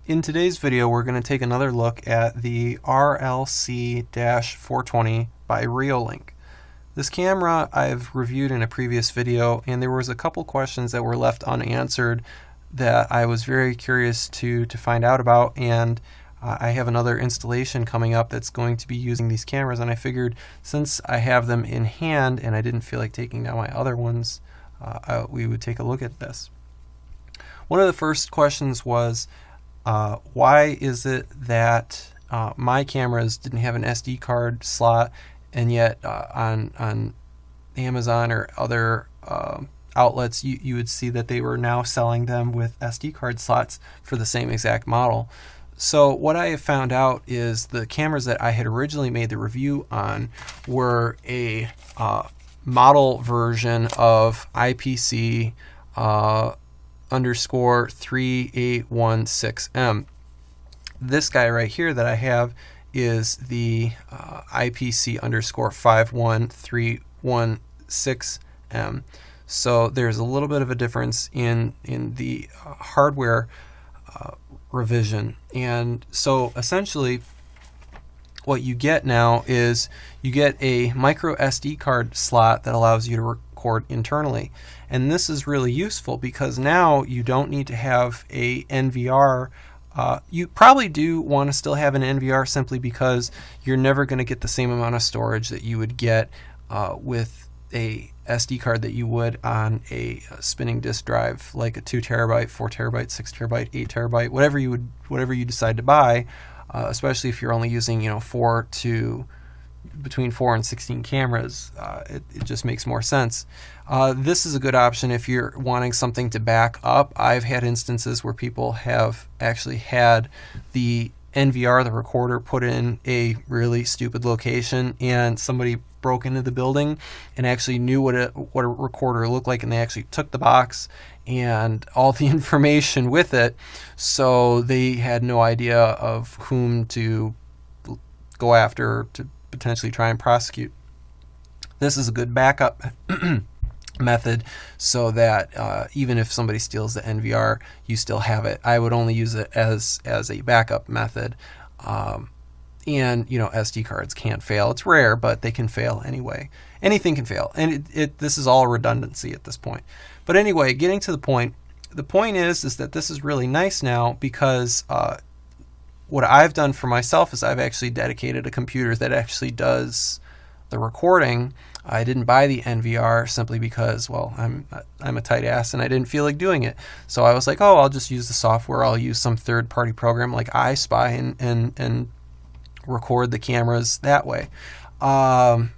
In today's video, we're going to take another look at the RLC-420 by Reolink. This camera I've reviewed in a previous video, and there was a couple questions that were left unanswered that I was very curious to find out about, and I have another installation coming up that's going to be using these cameras, and I figured since I have them in hand and I didn't feel like taking down my other ones, we would take a look at this. One of the first questions was, why is it that my cameras didn't have an SD card slot, and yet on Amazon or other outlets you would see that they were now selling them with SD card slots for the same exact model. So what I have found out is the cameras that I had originally made the review on were a model version of IPC underscore 3816M. This guy right here that I have is the IPC underscore 51316M. So there's a little bit of a difference in the hardware revision. And so essentially what you get now is you get a micro SD card slot that allows you to record internally. And this is really useful because now you don't need to have a NVR. You probably do want to still have an NVR simply because you're never going to get the same amount of storage that you would get with a SD card that you would on a spinning disk drive, like a 2 terabyte, 4 terabyte, 6 terabyte, 8 terabyte, whatever you decide to buy, especially if you're only using between 4 and 16 cameras. It just makes more sense. This is a good option if you're wanting something to back up. I've had instances where people have actually had the NVR, the recorder, put in a really stupid location, and somebody broke into the building and actually knew what a recorder looked like, and they actually took the box and all the information with it, so they had no idea of whom to go after to potentially try and prosecute. This is a good backup method so that even if somebody steals the NVR, you still have it. I would only use it as a backup method. And SD cards can't fail. It's rare, but they can fail anyway. Anything can fail, and this is all redundancy at this point. But anyway, getting to the point is that this is really nice now because what I've done for myself is I've actually dedicated a computer that actually does the recording. I didn't buy the NVR simply because, well, I'm a tight ass and I didn't feel like doing it. So I was like, oh, I'll just use the software. I'll use some third-party program like iSpy and record the cameras that way. But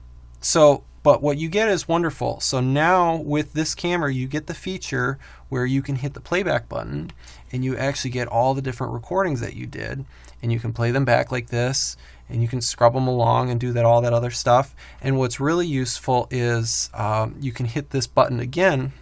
what you get is wonderful. So now with this camera, you get the feature where you can hit the playback button and you actually get all the different recordings that you did, and you can play them back like this, and you can scrub them along and do all that other stuff. And what's really useful is you can hit this button again,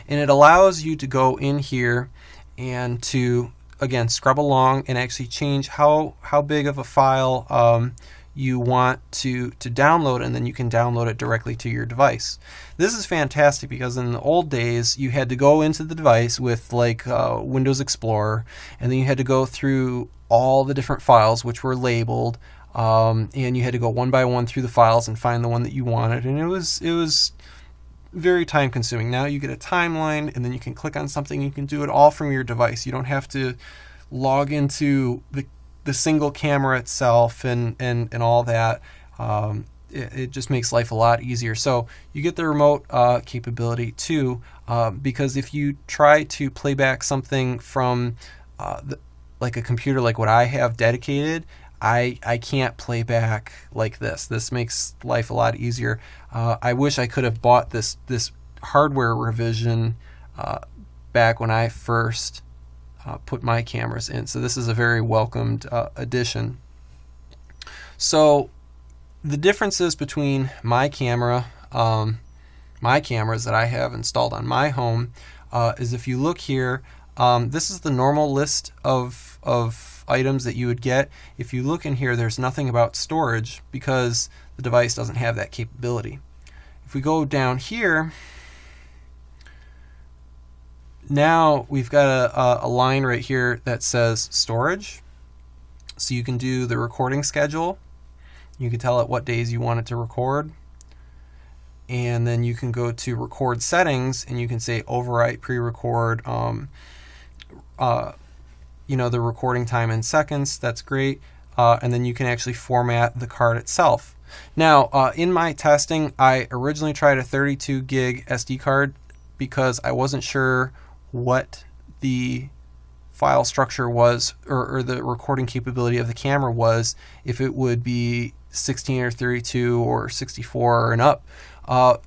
and it allows you to go in here and to again scrub along and actually change how big of a file you want to download, and then you can download it directly to your device. This is fantastic because in the old days you had to go into the device with like Windows Explorer, and then you had to go through all the different files which were labeled, and you had to go one by one through the files and find the one that you wanted, and it was very time consuming. Now you get a timeline, and then you can click on something, you can do it all from your device. You don't have to log into the single camera itself and all that. It just makes life a lot easier. So you get the remote capability too, because if you try to play back something from like a computer like what I have dedicated, I can't play back like this. This makes life a lot easier. I wish I could have bought this hardware revision back when I first put my cameras in. So this is a very welcomed addition. So the differences between my cameras that I have installed on my home is, if you look here, this is the normal list of items that you would get. If you look in here, there's nothing about storage because the device doesn't have that capability. If we go down here, now we've got a line right here that says storage. So you can do the recording schedule. You can tell it what days you want it to record. And then you can go to record settings and you can say overwrite pre-record, you know, the recording time in seconds. That's great. And then you can actually format the card itself. Now, in my testing, I originally tried a 32 gig SD card because I wasn't sure what the file structure was, or the recording capability of the camera was, if it would be 16 or 32 or 64 and up.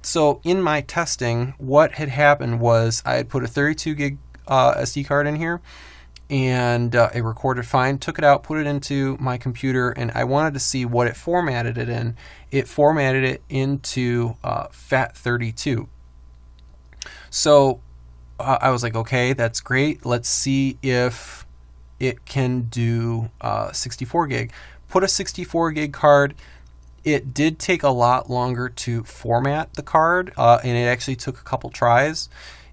So in my testing, what had happened was I had put a 32 gig SD card in here, and it recorded fine, took it out, put it into my computer, and I wanted to see what it formatted it in. It formatted it into FAT32. So I was like, okay, that's great. Let's see if it can do 64 gig. Put a 64 gig card. It did take a lot longer to format the card, and it actually took a couple tries.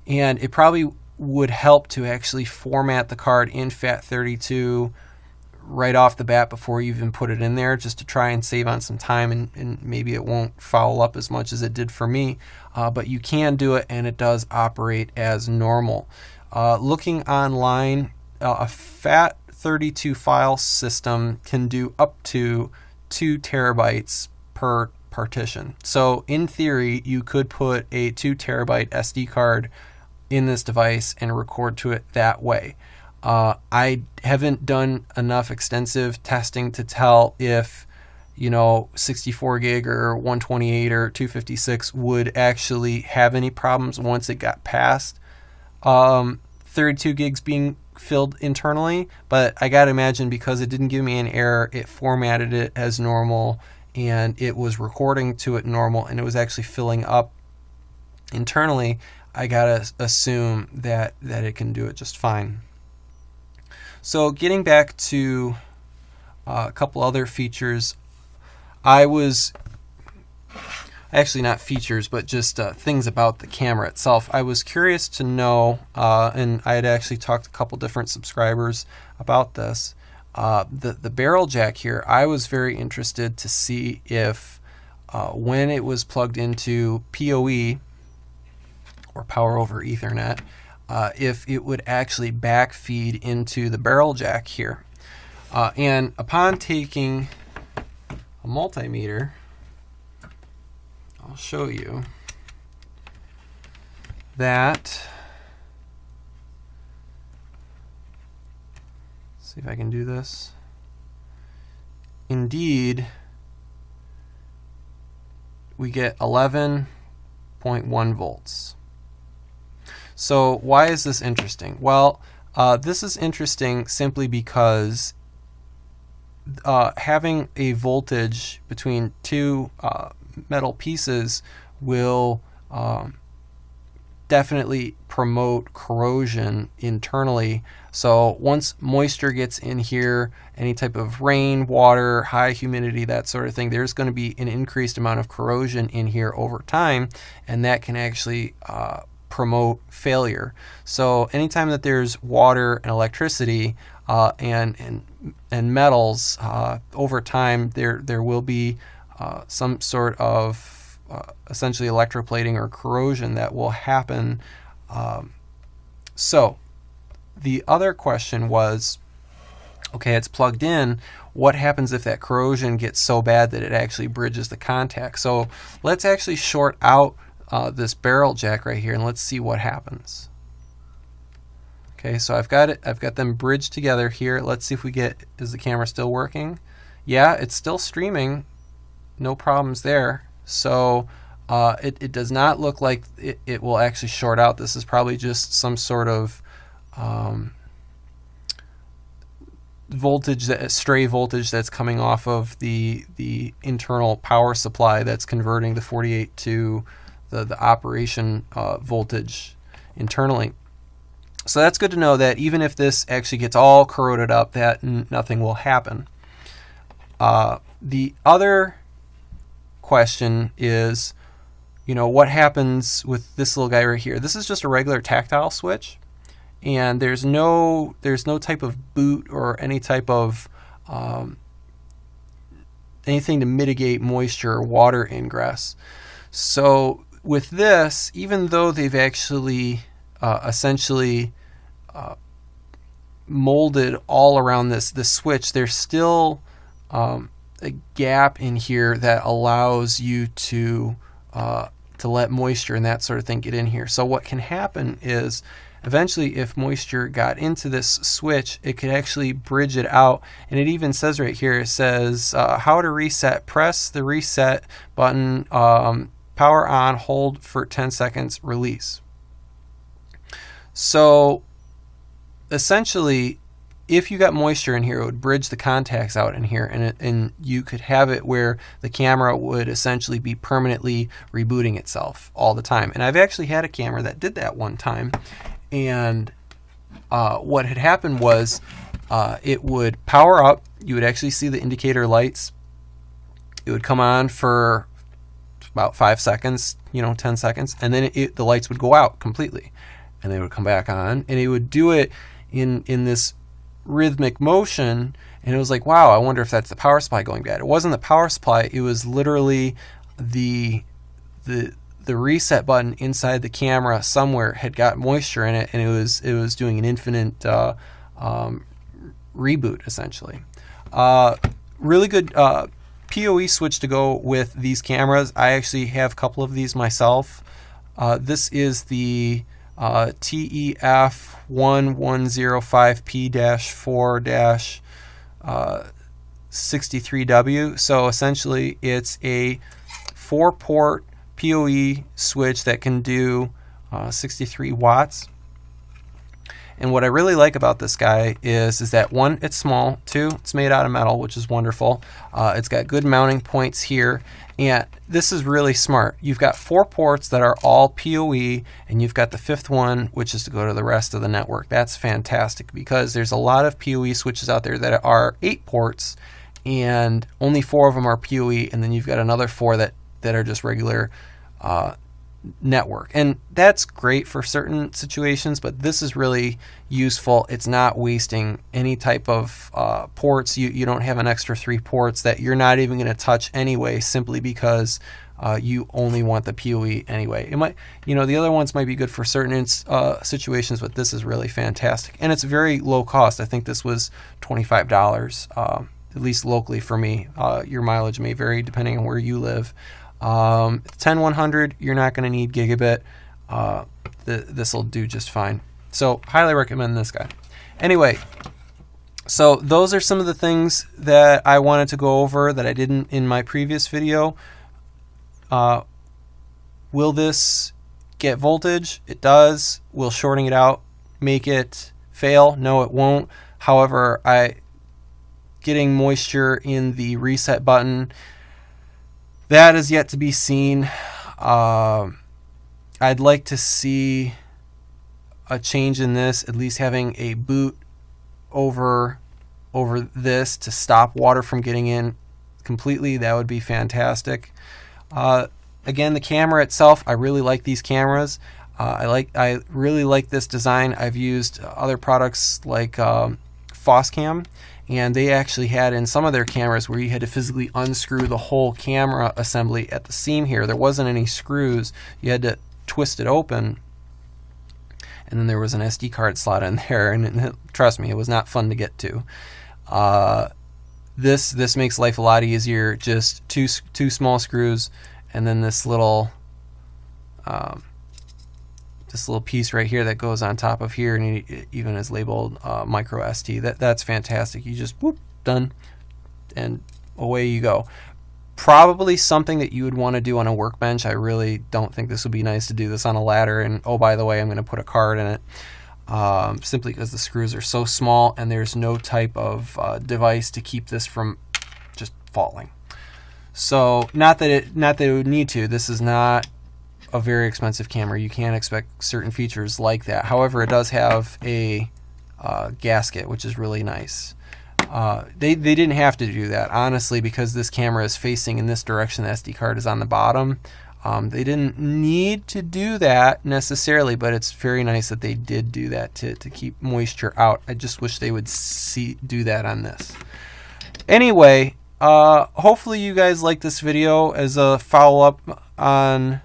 And it probably would help to actually format the card in FAT32 right off the bat before you even put it in there, just to try and save on some time, and maybe it won't foul up as much as it did for me. But you can do it, and it does operate as normal. Looking online, a FAT32 file system can do up to 2 terabytes per partition. So in theory, you could put a 2 terabyte SD card in this device and record to it that way. I haven't done enough extensive testing to tell if, you know, 64 gig or 128 or 256 would actually have any problems once it got past 32 gigs being filled internally. But I gotta imagine, because it didn't give me an error, it formatted it as normal, and it was recording to it normal, and it was actually filling up internally, I gotta assume that it can do it just fine. So getting back to a couple other features, actually not features, but just things about the camera itself. I was curious to know, and I had actually talked to a couple different subscribers about this, the barrel jack here. I was very interested to see if when it was plugged into PoE, or power over Ethernet, if it would actually backfeed into the barrel jack here. And upon taking a multimeter, I'll show you that. See if I can do this. Indeed, we get 11.1 volts. So why is this interesting? Well, this is interesting simply because having a voltage between two metal pieces will definitely promote corrosion internally. So once moisture gets in here, any type of rain, water, high humidity, that sort of thing, there's going to be an increased amount of corrosion in here over time, and that can actually promote failure. So anytime that there's water and electricity and metals, over time there will be some sort of essentially electroplating or corrosion that will happen. So the other question was, okay, it's plugged in. What happens if that corrosion gets so bad that it actually bridges the contact? So let's actually short out this barrel jack right here, and let's see what happens. Okay, so I've got them bridged together here. Let's see if we get, is the camera still working? Yeah, it's still streaming, no problems there. So it does not look like it will actually short out. This is probably just some sort of voltage, stray voltage that's coming off of the internal power supply that's converting the 48 to the operation voltage internally. So that's good to know, that even if this actually gets all corroded up, that nothing will happen. The other question is, you know, what happens with this little guy right here? This is just a regular tactile switch. and there's no type of boot or any type of anything to mitigate moisture or water ingress. So with this, even though they've actually essentially molded all around this switch, there's still a gap in here that allows you to let moisture and that sort of thing get in here. So what can happen is eventually, if moisture got into this switch, it could actually bridge it out. And it even says right here, it says how to reset. Press the reset button, power on, hold for 10 seconds, release. So essentially, if you got moisture in here, it would bridge the contacts out in here, and you could have it where the camera would essentially be permanently rebooting itself all the time. And I've actually had a camera that did that one time, and what had happened was it would power up. You would actually see the indicator lights. It would come on for about 5 seconds, 10 seconds, and then the lights would go out completely, and they would come back on, and it would do it in this rhythmic motion. And it was like, wow, I wonder if that's the power supply going bad. It wasn't the power supply, it was literally the reset button inside the camera somewhere had got moisture in it, and it was doing an infinite reboot essentially. Really good PoE switch to go with these cameras. I actually have a couple of these myself. This is the TEF1105P-4-63W. So essentially it's a 4-port PoE switch that can do 63 watts. And what I really like about this guy is that 1, it's small, 2, it's made out of metal, which is wonderful. It's got good mounting points here, and this is really smart. You've got 4 ports that are all PoE, and you've got the 5th one, which is to go to the rest of the network. That's fantastic, because there's a lot of PoE switches out there that are 8 ports, and only 4 of them are PoE, and then you've got another 4 that are just regular network. And that's great for certain situations, but this is really useful. It's not wasting any type of ports. You don't have an extra 3 ports that you're not even going to touch anyway, simply because you only want the PoE anyway. It might, the other ones might be good for certain situations, but this is really fantastic, and it's very low cost. I think this was $25, at least locally for me. Your mileage may vary depending on where you live. 10100, you're not going to need gigabit. This will do just fine. So highly recommend this guy. Anyway, so those are some of the things that I wanted to go over that I didn't in my previous video. Will this get voltage? It does. Will shorting it out make it fail? No, it won't. However, getting moisture in the reset button, that is yet to be seen. I'd like to see a change in this, at least having a boot over this to stop water from getting in completely. That would be fantastic. Again, the camera itself, I really like these cameras. I really like this design. I've used other products like Foscam, and they actually had in some of their cameras where you had to physically unscrew the whole camera assembly at the seam here. There wasn't any screws. You had to twist it open, and then there was an SD card slot in there, and trust me, it was not fun to get to. This makes life a lot easier. Just two small screws, and then this little piece right here that goes on top of here, and it even is labeled micro ST. That's fantastic. You just whoop, done, and away you go. Probably something that you would want to do on a workbench. I really don't think this would be nice to do this on a ladder, and oh, by the way, I'm going to put a card in it, simply because the screws are so small and there's no type of device to keep this from just falling. So not that it would need to. This is not a very expensive camera. You can't expect certain features like that. However, it does have a gasket, which is really nice. They didn't have to do that, honestly, because this camera is facing in this direction. The SD card is on the bottom. They didn't need to do that necessarily, but it's very nice that they did do that to keep moisture out. I just wish they would do that on this. Anyway, hopefully you guys like this video as a follow-up on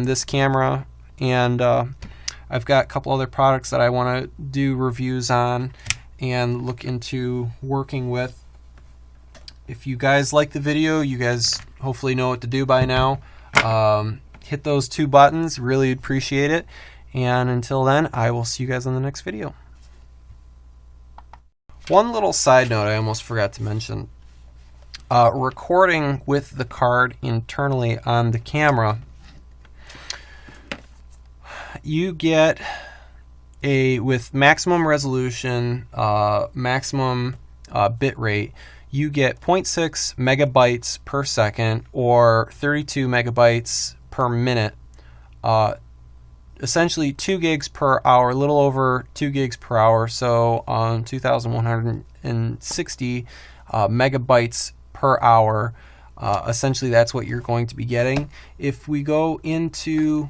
this camera, and I've got a couple other products that I want to do reviews on and look into working with. If you guys like the video, you guys hopefully know what to do by now. Hit those 2 buttons, really appreciate it. And until then, I will see you guys on the next video. One little side note I almost forgot to mention. Recording with the card internally on the camera, you get with maximum resolution, maximum bit rate, you get 0.6 megabytes per second or 32 megabytes per minute. Essentially 2 gigs per hour, a little over 2 gigs per hour, so 2,160 megabytes per hour. Essentially that's what you're going to be getting. If we go into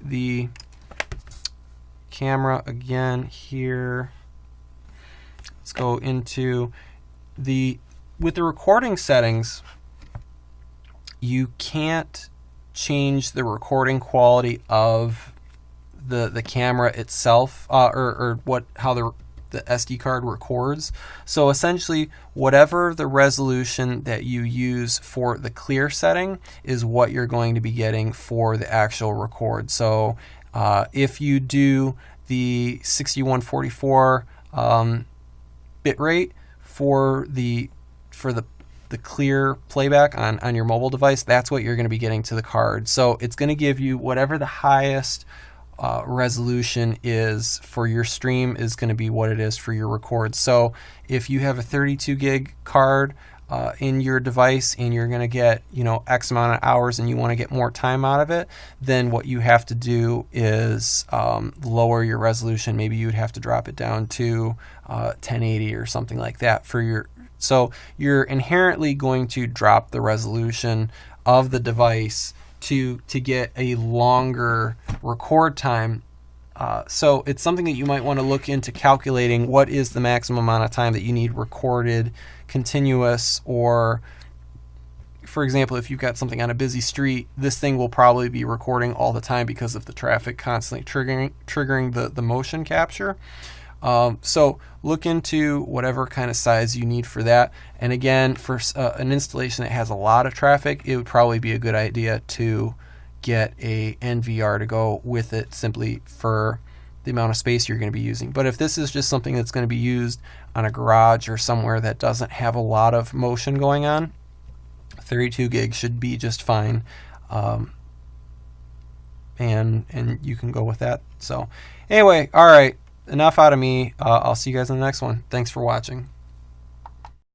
the camera again here, let's go into with the recording settings, you can't change the recording quality of the camera itself, or how the SD card records. So essentially, whatever the resolution that you use for the clear setting is what you're going to be getting for the actual record. So if you do the 6144 bit rate for the clear playback on your mobile device, that's what you're going to be getting to the card. So it's going to give you whatever the highest resolution is for your stream is going to be what it is for your record. So if you have a 32 gig card in your device and you're going to get, X amount of hours and you want to get more time out of it, then what you have to do is lower your resolution. Maybe you'd have to drop it down to 1080 or something like that for your. So you're inherently going to drop the resolution of the device to get a longer record time. So it's something that you might want to look into calculating what is the maximum amount of time that you need recorded continuous, or for example, if you've got something on a busy street, this thing will probably be recording all the time because of the traffic constantly triggering the motion capture. So look into whatever kind of size you need for that. And again, for an installation that has a lot of traffic, it would probably be a good idea to get a NVR to go with it, simply for the amount of space you're going to be using. But if this is just something that's going to be used on a garage or somewhere that doesn't have a lot of motion going on, 32 gigs should be just fine. And you can go with that. So anyway, all right. Enough out of me. I'll see you guys in the next one. Thanks for watching.